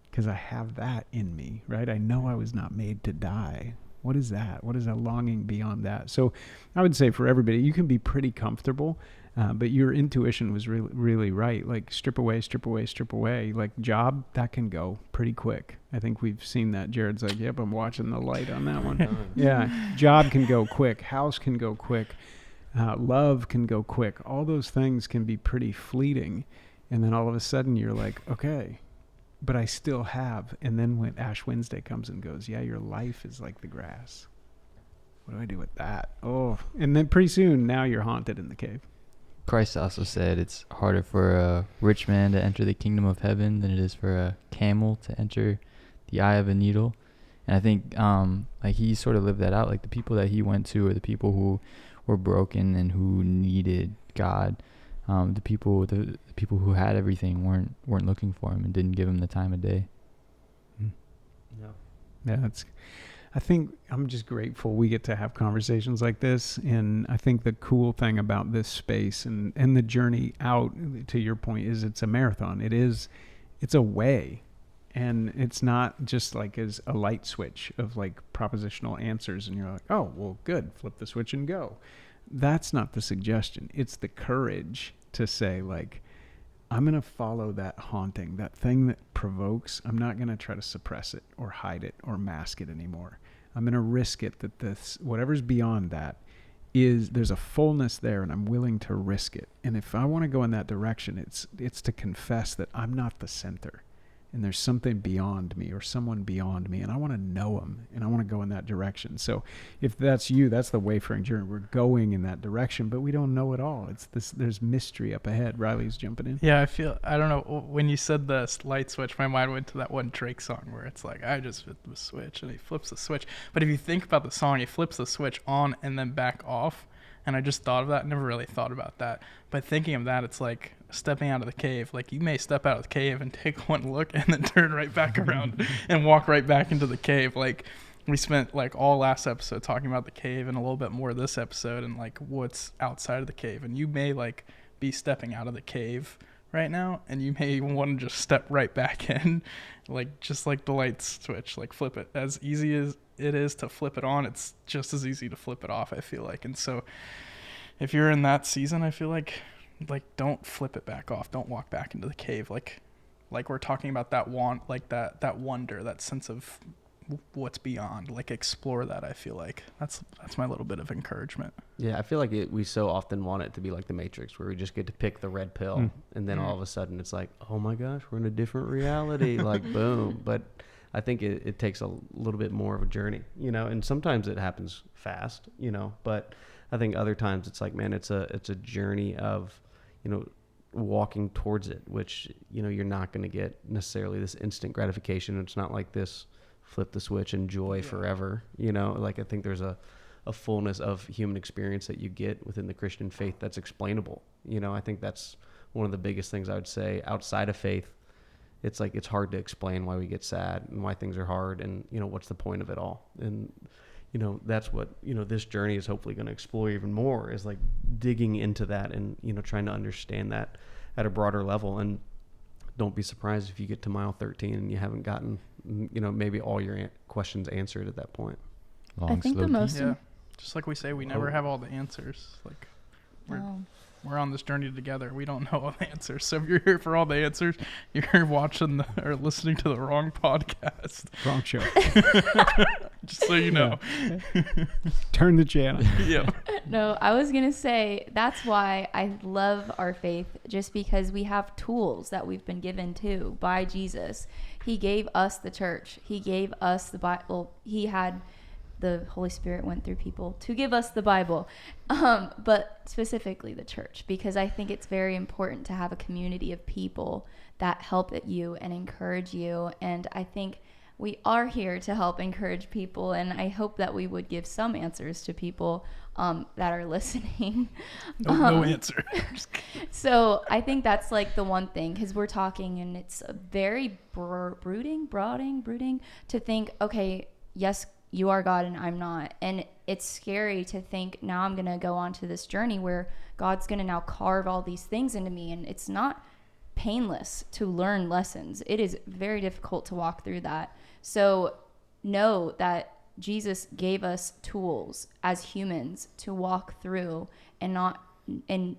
Because I have that in me, right? I know I was not made to die. What is that? What is a longing beyond that? So I would say for everybody, you can be pretty comfortable, but your intuition was really, really right. Like strip away. Like job, that can go pretty quick. I think we've seen that. Jared's like, yep, I'm watching the light on that one. Yeah, job can go quick. House can go quick. Love can go quick. All those things can be pretty fleeting. And then all of a sudden you're like, okay, but I still have. And then when Ash Wednesday comes and goes, yeah, your life is like the grass. What do I do with that? Oh, and then pretty soon now you're haunted in the cave. Christ also said it's harder for a rich man to enter the kingdom of heaven than it is for a camel to enter the eye of a needle. And I think like he sort of lived that out. Like the people that he went to are the people who were broken and who needed God. The people who had everything weren't looking for him and didn't give him the time of day. Yeah, I think I'm just grateful we get to have conversations like this. And I think the cool thing about this space and the journey out, to your point, is it's a marathon. It's a way. And it's not just like as a light switch of like propositional answers and you're like, oh, well, good, flip the switch and go. That's not the suggestion. It's the courage to say like, I'm going to follow that haunting, that thing that provokes. I'm not going to try to suppress it or hide it or mask it anymore. I'm going to risk it that this, whatever's beyond that there's a fullness there and I'm willing to risk it. And if I want to go in that direction, it's to confess that I'm not the center and there's something beyond me or someone beyond me and I want to know them and I want to go in that direction. So if that's you, that's the wayfaring journey. We're going in that direction, but we don't know it all. There's mystery up ahead. Riley's jumping in. Yeah, I don't know, when you said the light switch, my mind went to that one Drake song where it's like, I just flip the switch and he flips the switch. But if you think about the song, he flips the switch on and then back off. And I just thought of that. Never really thought about that. But thinking of that, it's like stepping out of the cave. Like you may step out of the cave and take one look and then turn right back around and walk right back into the cave. Like we spent like all last episode talking about the cave and a little bit more this episode and like what's outside of the cave. And you may like be stepping out of the cave right now and you may want to just step right back in, like just like the light switch, like flip it. As easy as it is to flip it on, it's just as easy to flip it off, I feel like. And so if you're in that season, I feel like don't flip it back off. Don't walk back into the cave. Like we're talking about that that wonder, that sense of what's beyond. Like explore that. I feel like that's my little bit of encouragement. Yeah, I feel like we so often want it to be like the Matrix, where we just get to pick the red pill, and then all of a sudden it's like, oh my gosh, we're in a different reality. Like boom. But I think it takes a little bit more of a journey, you know. And sometimes it happens fast, you know. But I think other times it's like, man, it's a journey of, you know, walking towards it, which, you know, you're not going to get necessarily this instant gratification. It's not like this flip the switch, enjoy forever, you know. Like I think there's a fullness of human experience that you get within the Christian faith that's explainable, you know. I think that's one of the biggest things I would say outside of faith. It's like it's hard to explain why we get sad and why things are hard, and, you know, what's the point of it all. And, you know, that's what, you know, this journey is hopefully going to explore even more, is like digging into that and, you know, trying to understand that at a broader level. And don't be surprised if you get to mile 13 and you haven't gotten, you know, maybe all your questions answered at that point. I think the most just like we say, we never have all the answers. Like we're on this journey together. We don't know all the answers. So if you're here for all the answers, you're watching or listening to the wrong podcast. Wrong show. Just so you know. Turn the channel. Yeah. No, I was going to say that's why I love our faith, just because we have tools that we've been given to by Jesus. He gave us the church. He gave us the Bible. He had the Holy Spirit went through people to give us the Bible, but specifically the church, because I think it's very important to have a community of people that help you and encourage you. And I think we are here to help encourage people, and I hope that we would give some answers to people that are listening. No answer. So I think that's like the one thing, because we're talking and it's very brooding to think, okay, yes, you are God and I'm not. And it's scary to think now I'm going to go on to this journey where God's going to now carve all these things into me. And it's not painless to learn lessons. It is very difficult to walk through that. So know that Jesus gave us tools as humans to walk through and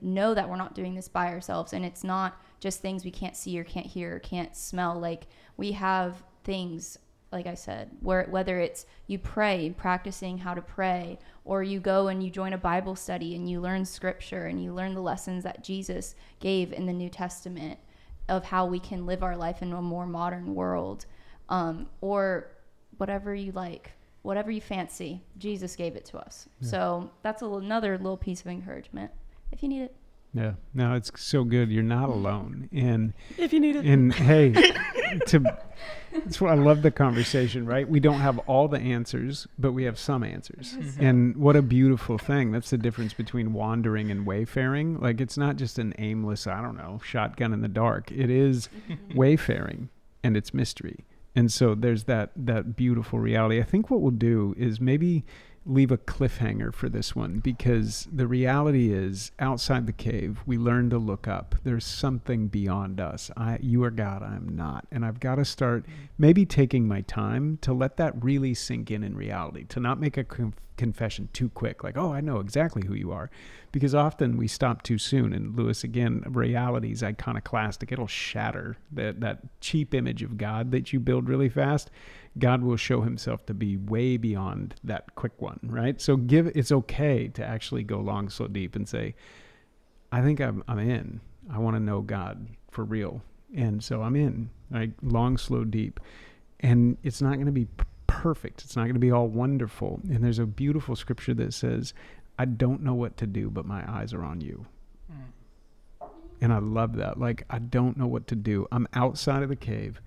know that we're not doing this by ourselves. And it's not just things we can't see or can't hear or can't smell. Like we have things, like I said, whether it's you pray, practicing how to pray, or you go and you join a Bible study and you learn scripture and you learn the lessons that Jesus gave in the New Testament of how we can live our life in a more modern world, or whatever you like, whatever you fancy, Jesus gave it to us. Yeah. So that's another little piece of encouragement if you need it. Yeah, no, it's so good. You're not alone. And if you need it. And hey, that's what I love the conversation, right? We don't have all the answers, but we have some answers. Mm-hmm. And what a beautiful thing. That's the difference between wandering and wayfaring. Like it's not just an aimless, I don't know, shotgun in the dark. It is wayfaring, and it's mystery. And so there's that beautiful reality. I think what we'll do is maybe leave a cliffhanger for this one, because the reality is outside the cave, we learn to look up. There's something beyond us. You are God, I'm not. And I've got to start maybe taking my time to let that really sink in reality, to not make a confession too quick, like, oh, I know exactly who you are. Because often we stop too soon. And Lewis, again, reality is iconoclastic. It'll shatter that cheap image of God that you build really fast. God will show himself to be way beyond that quick one, right? So it's okay to actually go long, slow, deep and say, I think I'm in. I want to know God for real. And so I'm in, like long, slow, deep. And it's not going to be perfect. It's not going to be all wonderful. And there's a beautiful scripture that says, I don't know what to do, but my eyes are on you. And I love that. Like, I don't know what to do. I'm outside of the cave,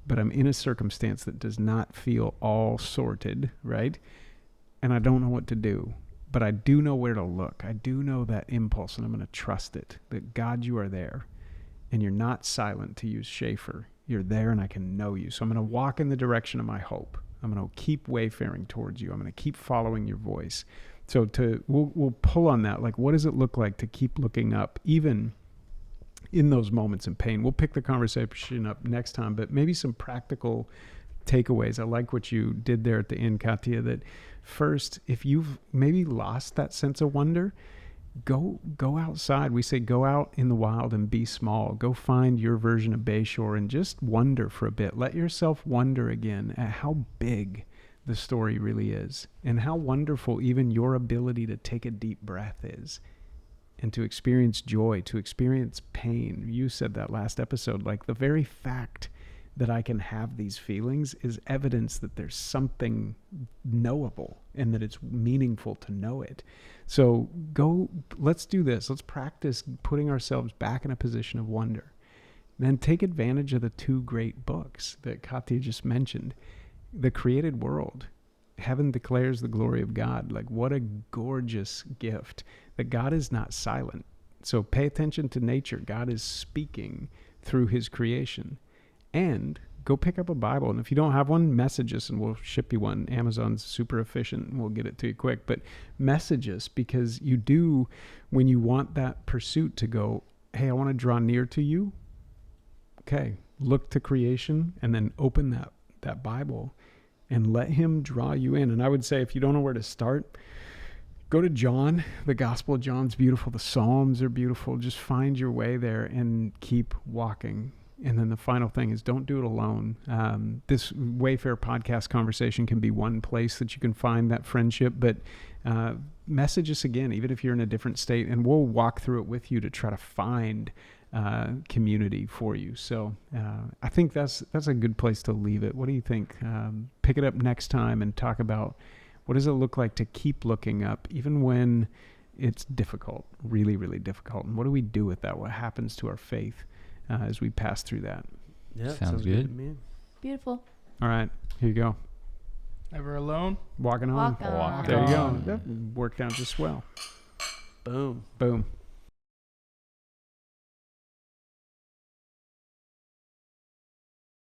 but I'm in a circumstance that does not feel all sorted, right? And I don't know what to do. but I do know where to look. I do know that impulse, and I'm going to trust it, that God, you are there, and you're not silent, to use Schaefer. You're there, and I can know you. So I'm going to walk in the direction of my hope. I'm going to keep wayfaring towards you. I'm going to keep following your voice. So we'll pull on that. Like, what does it look like to keep looking up, even in those moments of pain? We'll pick the conversation up next time, but maybe some practical takeaways. I like what you did there at the end, Katia, that first, if you've maybe lost that sense of wonder, go outside. We say go out in the wild and be small. Go find your version of Bayshore and just wonder for a bit. Let yourself wonder again at how big the story really is, and how wonderful even your ability to take a deep breath is, and to experience joy, to experience pain. You said that last episode, like the very fact that I can have these feelings is evidence that there's something knowable and that it's meaningful to know it. So let's do this. Let's practice putting ourselves back in a position of wonder. Then take advantage of the two great books that Katia just mentioned. The created world. Heaven declares the glory of God. Like, what a gorgeous gift that God is not silent. So pay attention to nature. God is speaking through his creation. And go pick up a Bible. And if you don't have one, message us and we'll ship you one. Amazon's super efficient and we'll get it to you quick. But message us, because you do, when you want that pursuit to go, hey, I want to draw near to you. Okay, look to creation and then open that Bible and let him draw you in. And I would say, if you don't know where to start, go to John. The Gospel of John's beautiful. The Psalms are beautiful. Just find your way there and keep walking. And then the final thing is, don't do it alone. This Wayfair podcast conversation can be one place that you can find that friendship, but message us again, even if you're in a different state, and we'll walk through it with you to try to find community for you. So I think that's a good place to leave it. What do you think? Pick it up next time and talk about what does it look like to keep looking up, even when it's difficult, really, really difficult. And what do we do with that? What happens to our faith as we pass through that? Yeah, sounds good. to me. Beautiful. All right, here you go. Never alone. Walking on. Walk on. There you go. on. That worked out just well. Boom. Boom.